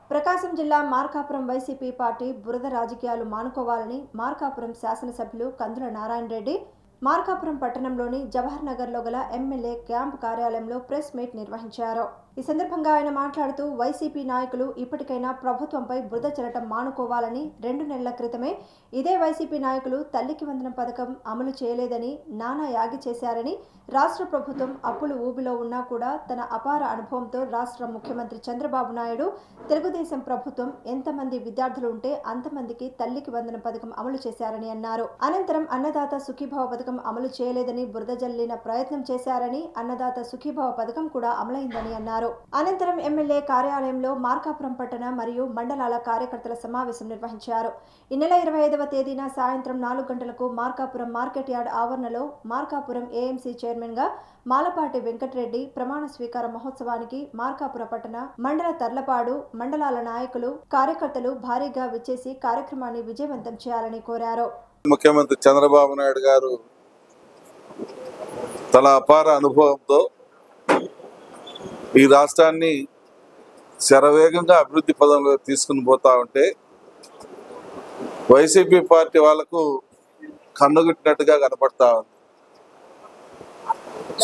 ప్రకాశం జిల్లా Markapuram YCP party బురద రాజకీయాలు మానుకోవాలని మార్కాపురం శాసనసభ్యులు కందుల నారాయణ రెడ్డి మార్కాపురం పట్టణంలోని జవహర్ నగర్లో గల ఎమ్మెల్యే క్యాంప్ కార్యాలయంలో ప్రెస్ మీట్ నిర్వహించారు. ఈ సందర్భంగా ఆయన మాట్లాడుతూ వైసీపీ నాయకులు ఇప్పటికైనా ప్రభుత్వంపై బురద చల్లటం మానుకోవాలని, 2 నెలల క్రితమే ఇదే వైసీపీ నాయకులు తల్లికి వందనం పథకం అమలు చేయలేదని నానా యాగి చేశారని, రాష్ట్ర ప్రభుత్వం అప్పులు ఊబిలో ఉన్నా కూడా తన అపార అనుభవంతో రాష్ట్ర ముఖ్యమంత్రి చంద్రబాబు నాయుడు తెలుగుదేశం ప్రభుత్వం ఎంతమంది విద్యార్థులు ఉంటే అంతమందికి తల్లికి వందనం పథకం అమలు చేశారని అన్నారు. అనంతరం అన్నదాత సుఖీభావ పథకం అమలు చేయలేదని బురద జల్లిన ప్రయత్నం చేశారని, అన్నదాత సుఖీభావ పథకం కూడా అమలైందని అన్నారు. అనంతరం ఎమ్మెల్యే కార్యాలయంలో మార్కాపురం పట్టణ మరియు మండలాల కార్యకర్తల సమావేశం నిర్వహించారు. ఈ నెల 25వ తేదీన సాయంత్రం 4 గంటలకు మార్కాపురం మార్కెట్ యార్డ్ ఆవరణలో మార్కాపురం ఏఎంసీ చైర్మన్ గా మాలపాటి వెంకటరెడ్డి ప్రమాణ స్వీకార మహోత్సవానికి మార్కాపురం పట్టణ, మండల తర్లపాడు మండలాల నాయకులు, కార్యకర్తలు భారీగా విచ్చేసి కార్యక్రమాన్ని విజయవంతం చేయాలని కోరారు. ముఖ్యమంత్రి చంద్రబాబు నాయుడు గారు తన అపార అనుభవంతో ఈ రాష్ట్రాన్ని శరవేగంగా అభివృద్ధి పదంలో తీసుకుని పోతా ఉంటే వైసీపీ పార్టీ వాళ్లకు కన్నుగుట్టినట్టుగా కనపడతా ఉంది.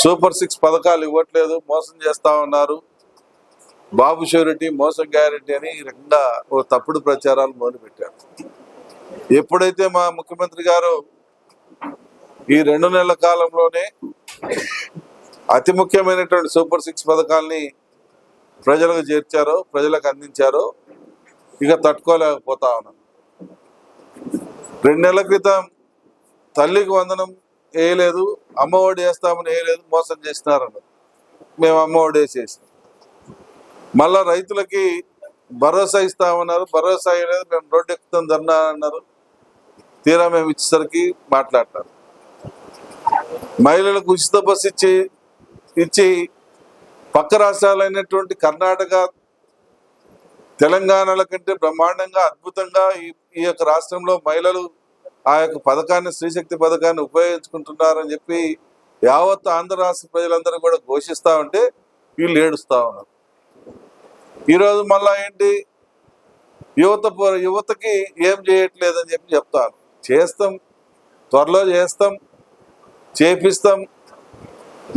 సూపర్ 6 పథకాలు ఇవ్వట్లేదు, మోసం చేస్తా ఉన్నారు, బాబు షూరిటీ మోసం గ్యారెంటీ అని ఈ రకంగా ఓ తప్పుడు ప్రచారాలు మొదలుపెట్టారు. ఎప్పుడైతే మా ముఖ్యమంత్రి గారు ఈ 2 నెలల కాలంలోనే అతి ముఖ్యమైనటువంటి సూపర్ 6 పథకాల్ని ప్రజలకు చేర్చారో, ప్రజలకు అందించారో ఇక తట్టుకోలేకపోతా ఉన్నాం. 2 నెలల క్రితం తల్లికి వందనం వేయలేదు, అమ్మఒడి వేస్తామని వేయలేదు, మోసం చేసినారన్నారు. మేము అమ్మఒడి వేసేసాం. మళ్ళా రైతులకి భరోసా ఇస్తామన్నారు, భరోసా వేయలేదు, మేము రోడ్డు ఎక్కుతాం ధర్నా అన్నారు. తీరా మేము ఇచ్చేసరికి మాట్లాడతారు. మహిళలకు ఉచిత బస్సు ఇచ్చి పక్క రాష్ట్రాలైనటువంటి కర్ణాటక, తెలంగాణల కంటే బ్రహ్మాండంగా అద్భుతంగా ఈ యొక్క రాష్ట్రంలో మహిళలు ఆ యొక్క పథకాన్ని, స్త్రీశక్తి పథకాన్ని ఉపయోగించుకుంటున్నారని చెప్పి యావత్ ఆంధ్ర రాష్ట్ర ప్రజలందరూ కూడా ఘోషిస్తా ఉంటే వీళ్ళు ఏడుస్తా ఉన్నారు. ఈరోజు మళ్ళా ఏంటి, యువతకి ఏం చేయట్లేదని చెప్పి చెప్తాను. చేస్తాం, త్వరలో చేస్తాం, చేపిస్తాం.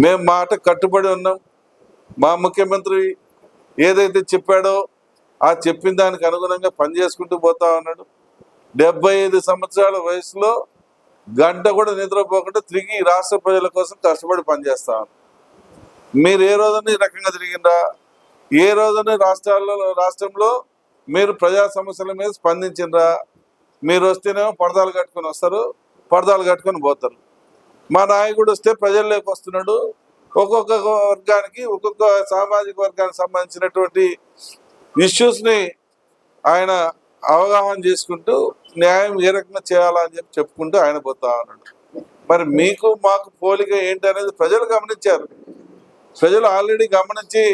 మేము మాట కట్టుబడి ఉన్నాం. మా ముఖ్యమంత్రి ఏదైతే చెప్పాడో ఆ చెప్పిన దానికి అనుగుణంగా పనిచేసుకుంటూ పోతా ఉన్నాడు. 75 సంవత్సరాల వయసులో గంట కూడా నిద్రపోకుండా తిరిగి రాష్ట్ర ప్రజల కోసం కష్టపడి పనిచేస్తా ఉన్నాం. మీరు ఏ రోజున ఈ రకంగా తిరిగిందా? ఏ రోజున రాష్ట్రంలో మీరు ప్రజా సమస్యల మీద స్పందించిండ్రా? మీరు వస్తేనేమో పరదాలు కట్టుకొని వస్తారు, పరదాలు కట్టుకొని పోతారు. మా నాయకుడు వస్తే ప్రజల్లోకి వస్తున్నాడు. ఒక్కొక్క వర్గానికి, ఒక్కొక్క సామాజిక వర్గానికి సంబంధించినటువంటి ఇష్యూస్ని ఆయన అవగాహన చేసుకుంటూ న్యాయం ఏ రకంగా చేయాలని చెప్పుకుంటూ ఆయన పోతా ఉన్నాడు. మరి మీకు మాకు పోలిక ఏంటి అనేది ప్రజలు గమనించారు. ప్రజలు ఆల్రెడీ గమనించి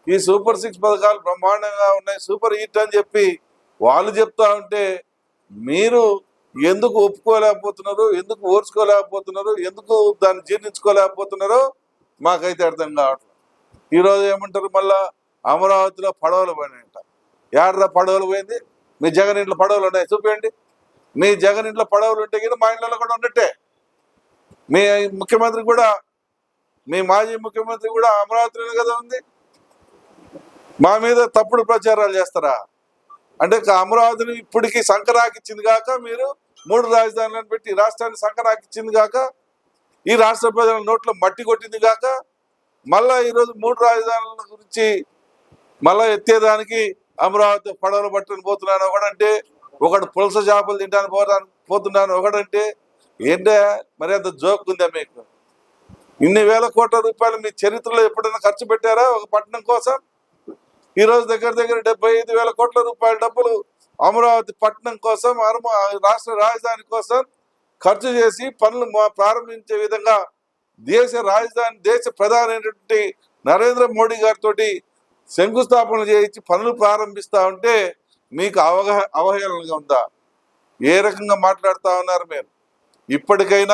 ఈ సూపర్ 6 పథకాలు బ్రహ్మాండంగా ఉన్నాయి, సూపర్ హిట్ అని చెప్పి వాళ్ళు చెప్తా ఉంటే మీరు ఎందుకు ఒప్పుకోలేకపోతున్నారు, ఎందుకు ఓర్చుకోలేకపోతున్నారు, ఎందుకు దాన్ని జీర్ణించుకోలేకపోతున్నారో మాకైతే అర్థం కావట్లేదు. ఈరోజు ఏమంటారు, మళ్ళా అమరావతిలో పడవలు పోయినాయంట. ఏడరా పడవలు పోయింది? మీ జగన్ ఇంట్లో పడవలు ఉన్నాయి, చూపించండి. మీ జగన్ ఇంట్లో పడవలు ఉంటే కదా మా ఇంట్లో కూడా ఉన్నట్టే. మీ ముఖ్యమంత్రి కూడా, మీ మాజీ ముఖ్యమంత్రి కూడా అమరావతిలో కదా ఉంది. మా మీద తప్పుడు ప్రచారాలు చేస్తారా? అంటే అమరావతిని ఇప్పటికీ సంకరాకిచ్చింది కాక, మీరు 3 రాజధానులను పెట్టి రాష్ట్రాన్ని సంకరాకిచ్చింది కాక, ఈ రాష్ట్ర ప్రజల నోట్లో మట్టి కొట్టింది కాక, మళ్ళా ఈరోజు 3 రాజధానుల గురించి మళ్ళా ఎత్తేదానికి అమరావతి పడవలు పట్టుకుని పోతున్నాను ఒకడంటే, ఒకడు పులస చేపలు తింటాను పోతున్నాను ఒకడంటే, ఏంటే మరి అంత జోక్ ఉందా మీకు? ఇన్ని వేల కోట్ల రూపాయలు మీ చరిత్రలో ఎప్పుడైనా ఖర్చు పెట్టారా ఒక పట్టణం కోసం? ఈరోజు దగ్గర 75,000 కోట్ల రూపాయల డబ్బులు అమరావతి పట్టణం కోసం, రాష్ట్ర రాజధాని కోసం ఖర్చు చేసి పనులు ప్రారంభించే విధంగా దేశ ప్రధానమైనటువంటి నరేంద్ర మోడీ గారితో శంకుస్థాపనలు చేయించి పనులు ప్రారంభిస్తా ఉంటే మీకు అవహేళనగా ఉందా? ఏ రకంగా మాట్లాడుతూ ఉన్నారు మీరు? ఇప్పటికైనా